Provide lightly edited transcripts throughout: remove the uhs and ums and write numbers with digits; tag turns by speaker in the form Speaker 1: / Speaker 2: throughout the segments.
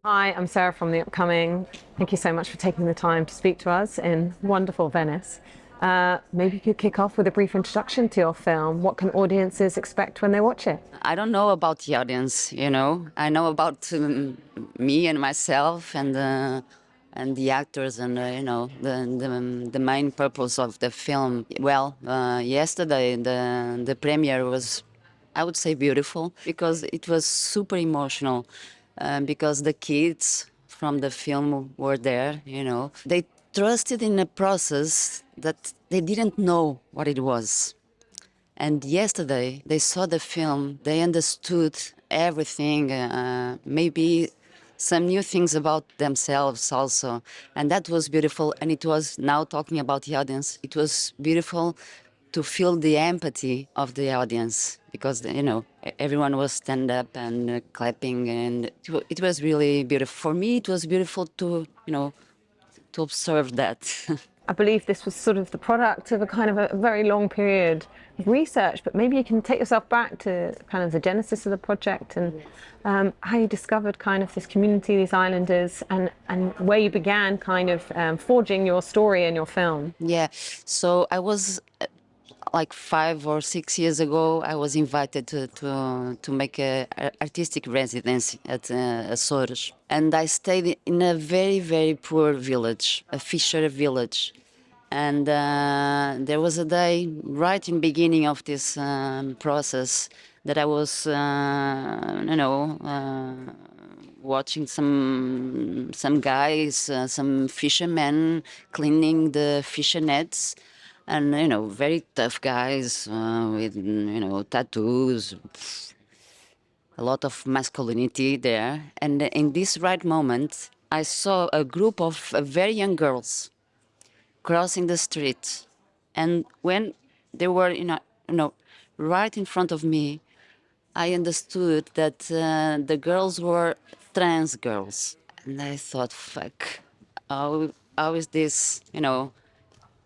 Speaker 1: Hi, I'm Sarah from The Upcoming. Thank you so much for taking the time to speak to us in wonderful Venice. Maybe you could kick off with a brief introduction to your film. What can audiences expect when they watch it?
Speaker 2: I don't know about the audience, you know. I know about me and myself and the actors and the main purpose of the film. Well, yesterday the premiere was, I would say, beautiful because it was super emotional, because the kids from the film were there. You know, they trusted in a process that they didn't know what it was. And yesterday they saw the film, they understood everything, maybe some new things about themselves also. And that was beautiful. And it was, now talking about the audience, it was beautiful to feel the empathy of the audience because, you know, everyone was stand up and clapping. And it was really beautiful. For me, it was beautiful to, you know, to observe that.
Speaker 1: I believe this was sort of the product of a kind of a very long period of research, but maybe you can take yourself back to kind of the genesis of the project and how you discovered kind of this community, these islanders, and where you began kind of forging your story and your film.
Speaker 2: Yeah, so I was like 5 or 6 years ago. I was invited to make a artistic residency at Açores, and I stayed in a very poor village, a fisher village. And there was a day right in beginning of this process that I was, watching some guys, some fishermen cleaning the fisher nets, and very tough guys with tattoos, a lot of masculinity there. And in this right moment, I saw a group of very young girls crossing the street, and when they were right in front of me, I understood that the girls were trans girls. And I thought, fuck, how is this,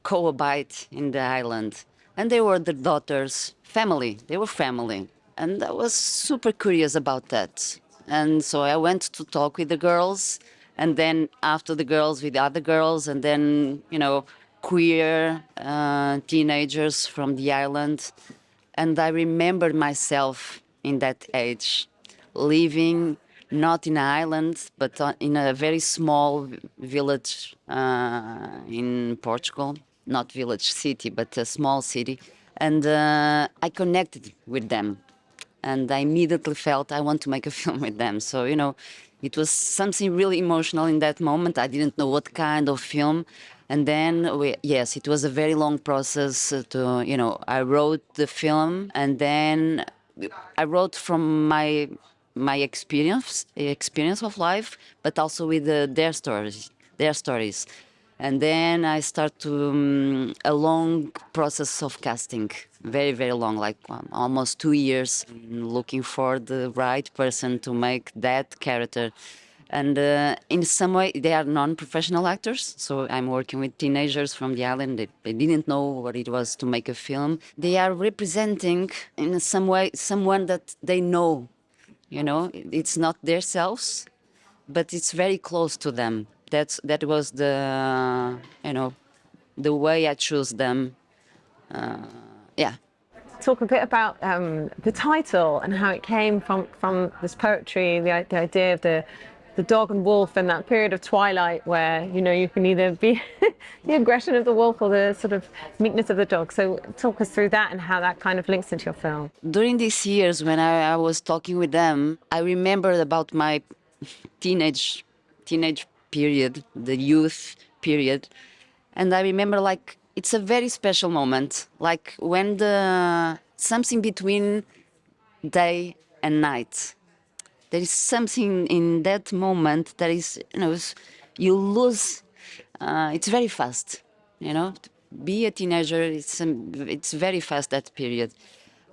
Speaker 2: cohabite in the island? And they were the daughters, family. They were family. And I was super curious about that. And so I went to talk with the girls, and then after the girls with the other girls, and then, queer teenagers from the island. And I remembered myself in that age, living not in an island, but in a very small village in Portugal. Not village, city, but a small city. And I connected with them. And I immediately felt I want to make a film with them. So, it was something really emotional in that moment. I didn't know what kind of film. And then, yes, it was a very long process I wrote the film, and then I wrote from my experience of life, but also with their stories. And then I start to a long process of casting, very long, like almost 2 years, looking for the right person to make that character. And in some way, they are non-professional actors. So I'm working with teenagers from the island. They didn't know what it was to make a film. They are representing, in some way, someone that they know. It's not their selves, but it's very close to them. That was the way I chose them. Yeah.
Speaker 1: Talk a bit about the title and how it came from this poetry, the idea of the dog and wolf and that period of twilight where you can either be the aggression of the wolf or the sort of meekness of the dog. So talk us through that and how that kind of links into your film.
Speaker 2: During these years when I was talking with them, I remembered about my teenage period, the youth period. And I remember, like, it's a very special moment, like when the something between day and night. There is something in that moment that is, you lose. It's very fast, To be a teenager, it's very fast, that period.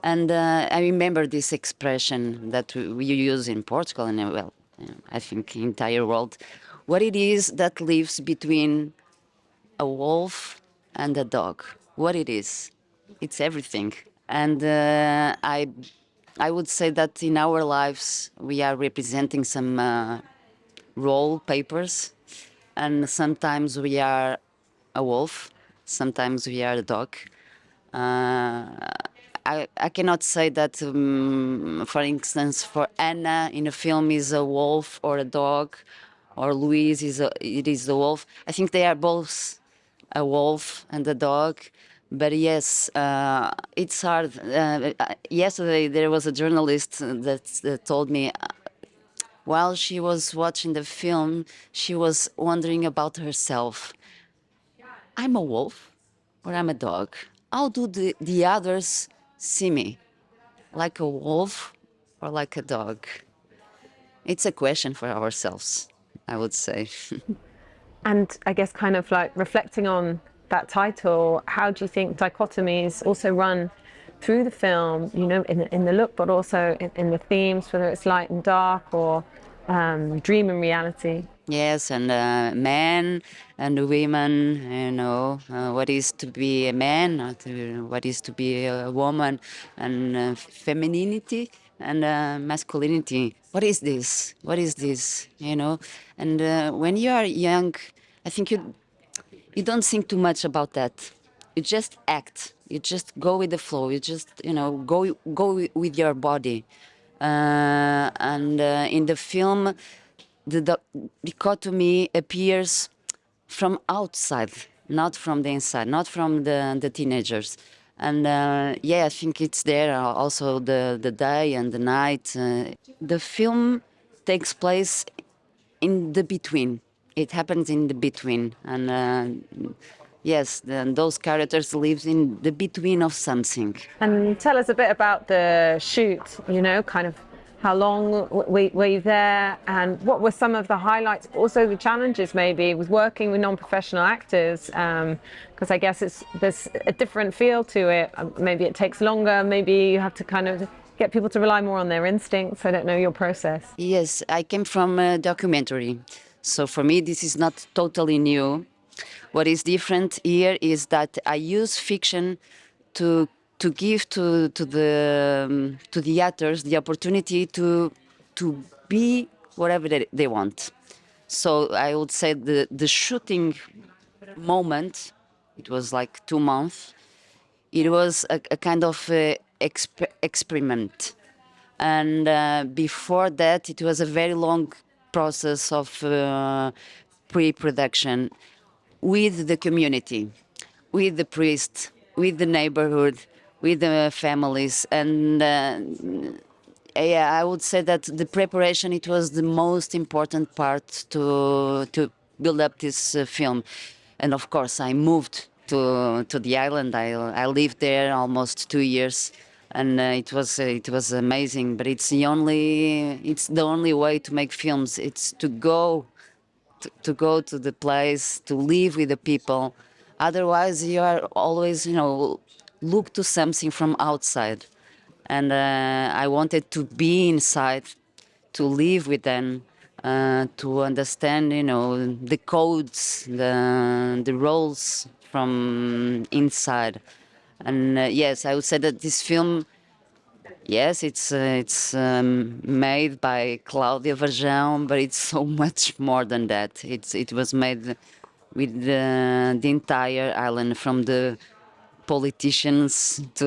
Speaker 2: And I remember this expression that we use in Portugal and, well, I think entire world. What it is that lives between a wolf and a dog. What it is. It's everything. And I would say that in our lives we are representing some roll papers, and sometimes we are a wolf, sometimes we are a dog. I cannot say that, for instance, for Anna in a film is a wolf or a dog, or Louise it is a wolf. I think they are both a wolf and a dog. But yes, it's hard. Yesterday there was a journalist that told me while she was watching the film, she was wondering about herself. I'm a wolf or I'm a dog? How do the others see me? Like a wolf or like a dog? It's a question for ourselves, I would say.
Speaker 1: And I guess kind of like reflecting on that title, how do you think dichotomies also run through the film, you know, in the look, but also in the themes, whether it's light and dark or dream and reality?
Speaker 2: Yes, and men and women, you know, what is to be a man, what is to be a woman, and femininity and masculinity. What is this? What is this? You know, and when you are young, I think you don't think too much about that. You just act. You just go with the flow. You just go with your body. And in the film, the dichotomy appears from outside, not from the inside, not from the teenagers. And yeah, I think it's there also the day and the night. The film takes place in the between. It happens in the between, and yes, those characters live in the between of something.
Speaker 1: And tell us a bit about the shoot, you know, kind of how long were you there and what were some of the highlights, also the challenges maybe with working with non-professional actors, because I guess there's a different feel to it. Maybe it takes longer, maybe you have to kind of get people to rely more on their instincts. I don't know your process.
Speaker 2: Yes, I came from a documentary, so for me this is not totally new. What is different here is that I use fiction to give to the actors the opportunity to be whatever they want. So I would say the shooting moment, it was like 2 months. It was a kind of experiment, and before that it was a very long process of pre-production with the community, with the priest, with the neighborhood, with the families. And yeah, I would say that the preparation, it was the most important part to build up this film. And of course I moved to the island. I lived there almost 2 years, and it was amazing. But it's the only way to make films. It's to go to the place, to live with the people. Otherwise, you are always, look to something from outside. And I wanted to be inside, to live with them, to understand, the codes, the roles from inside. And yes, I would say that this film, yes, it's made by Cláudia Varjão, but it's so much more than that. It was made with the entire island, from the politicians to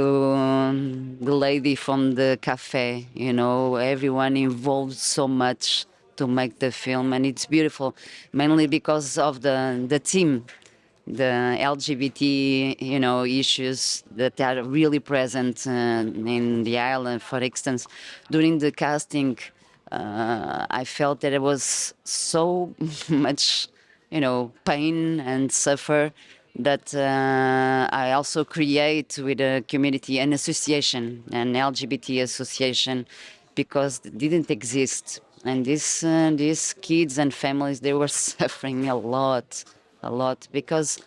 Speaker 2: the lady from the cafe. Everyone involved so much to make the film, and it's beautiful, mainly because of the team, the LGBT, issues that are really present in the island. For instance, during the casting, I felt that it was so much, pain and suffer, that I also create with the community an association, an LGBT association, because it didn't exist. And these kids and families, they were suffering a lot, because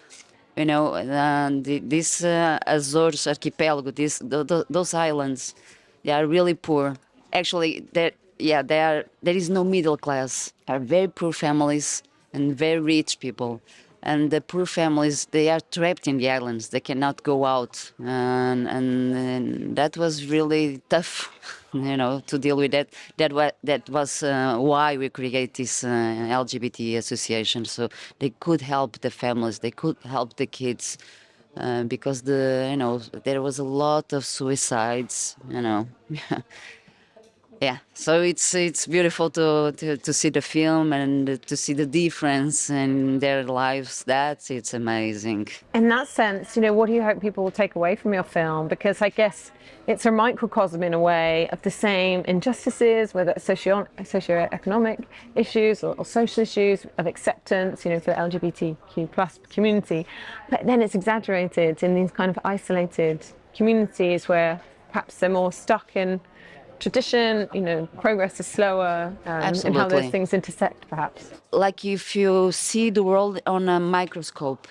Speaker 2: this Azores archipelago, those islands, they are really poor. Actually, there is no middle class. Are very poor families and very rich people. And the poor families, they are trapped in the islands. They cannot go out, and that was really tough to deal with that. That was why we create this LGBT association, so they could help the families, they could help the kids, because there was a lot of suicides. Yeah, so it's beautiful to see the film and to see the difference in their lives. It's amazing.
Speaker 1: In that sense, what do you hope people will take away from your film? Because I guess it's a microcosm in a way of the same injustices, whether it's socioeconomic issues or social issues of acceptance, for the LGBTQ plus community. But then it's exaggerated in these kind of isolated communities where perhaps they're more stuck in tradition, progress is slower, and how those
Speaker 2: Absolutely.
Speaker 1: things intersect perhaps.
Speaker 2: Like if you see the world on a microscope,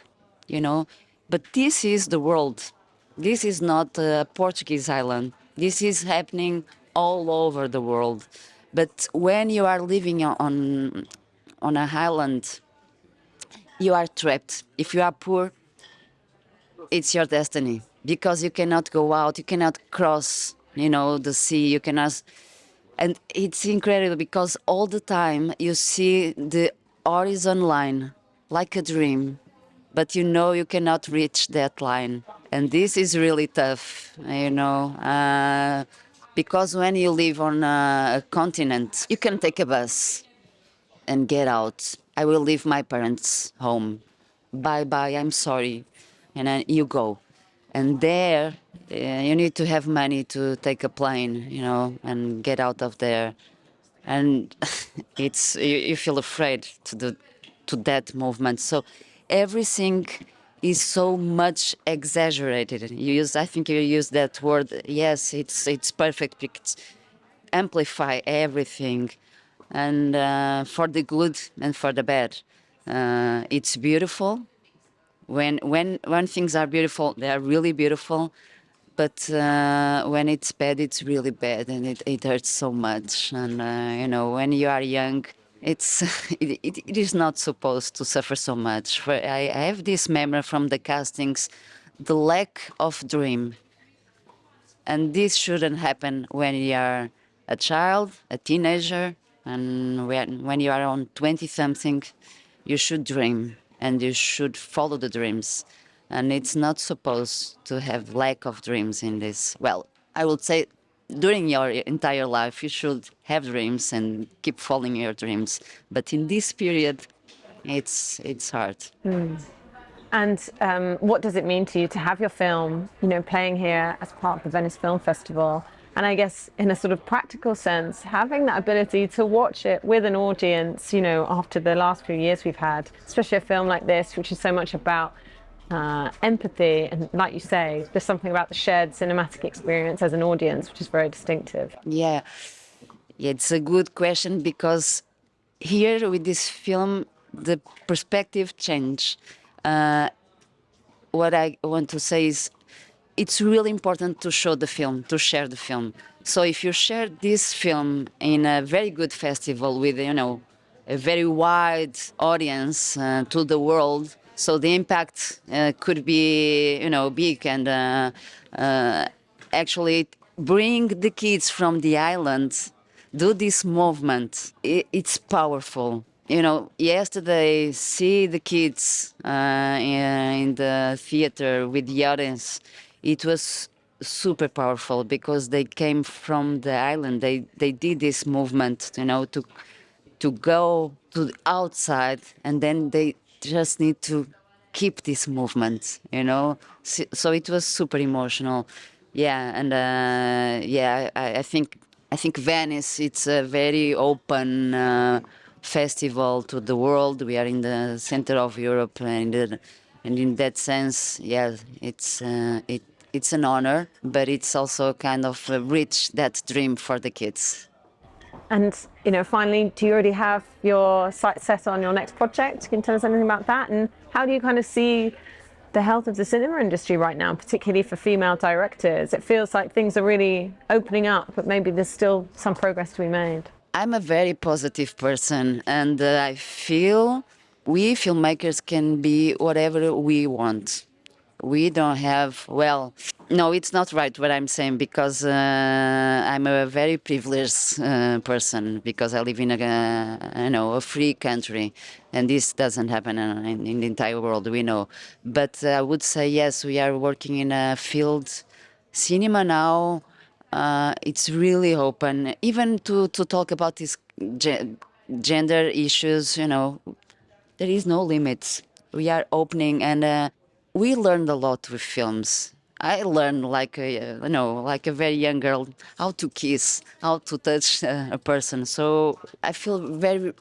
Speaker 2: you know. But this is the world. This is not a Portuguese island. This is happening all over the world. But when you are living on a island, you are trapped. If you are poor, it's your destiny because you cannot go out, you cannot cross, the sea, you cannot. And it's incredible because all the time you see the horizon line like a dream, but you cannot reach that line. And this is really tough, because when you live on a continent, you can take a bus and get out. I will leave my parents' home. Bye bye, I'm sorry. And then you go. And there, you need to have money to take a plane, and get out of there. And you feel afraid to that movement. So everything is so much exaggerated. I think you use that word. Yes, it's perfect because amplify everything, and for the good and for the bad. It's beautiful. When things are beautiful, they are really beautiful. But when it's bad, it's really bad, and it hurts so much. And when you are young, it's it is not supposed to suffer so much. I have this memory from the castings, the lack of dream. And this shouldn't happen when you are a child, a teenager, and when you are on 20 something, you should dream and you should follow the dreams. And it's not supposed to have lack of dreams in this. Well, I would say during your entire life, you should have dreams and keep following your dreams. But in this period, it's hard.
Speaker 1: And what does it mean to you to have your film, playing here as part of the Venice Film Festival? And I guess in a sort of practical sense, having that ability to watch it with an audience, after the last few years we've had, especially a film like this, which is so much about empathy. And like you say, there's something about the shared cinematic experience as an audience, which is very distinctive.
Speaker 2: Yeah, it's a good question because here with this film, the perspective change. What I want to say is it's really important to show the film, to share the film. So if you share this film in a very good festival with, a very wide audience to the world, so the impact could be, big and actually bring the kids from the island, do this movement. It's powerful. Yesterday, see the kids in the theater with the audience. It was super powerful because they came from the island. They did this movement, to go to the outside, and then they just need to keep this movement. So it was super emotional. Yeah, and I think Venice, it's a very open festival to the world. We are in the center of Europe, and in that sense, yeah, it's an honor, but it's also kind of reach that dream for the kids.
Speaker 1: And, finally, do you already have your sights set on your next project? Can you tell us anything about that? And how do you kind of see the health of the cinema industry right now, particularly for female directors? It feels like things are really opening up, but maybe there's still some progress to be made.
Speaker 2: I'm a very positive person, and I feel we filmmakers can be whatever we want. We don't have, well, No, it's not right what I'm saying because I'm a very privileged person because I live in a free country, and this doesn't happen in the entire world. We know, but I would say yes, we are working in a field, cinema now. It's really open, even to talk about these gender issues. There is no limits. We are opening, and we learned a lot with films. I learned like a very young girl, how to kiss, how to touch a person. So I feel very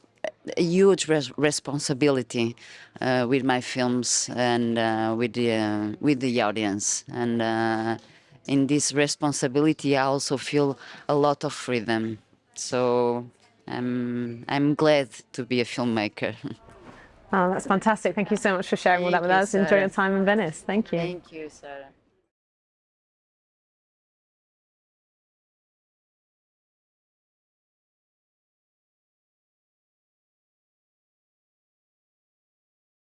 Speaker 2: a huge responsibility with my films and with the audience. And in this responsibility, I also feel a lot of freedom. So I'm glad to be a filmmaker.
Speaker 1: Oh, that's fantastic. Thank you so much for sharing all that
Speaker 2: Thank
Speaker 1: with
Speaker 2: you,
Speaker 1: us. Enjoy your
Speaker 2: Sarah.
Speaker 1: time in Venice. Thank you.
Speaker 2: Thank you, Sarah.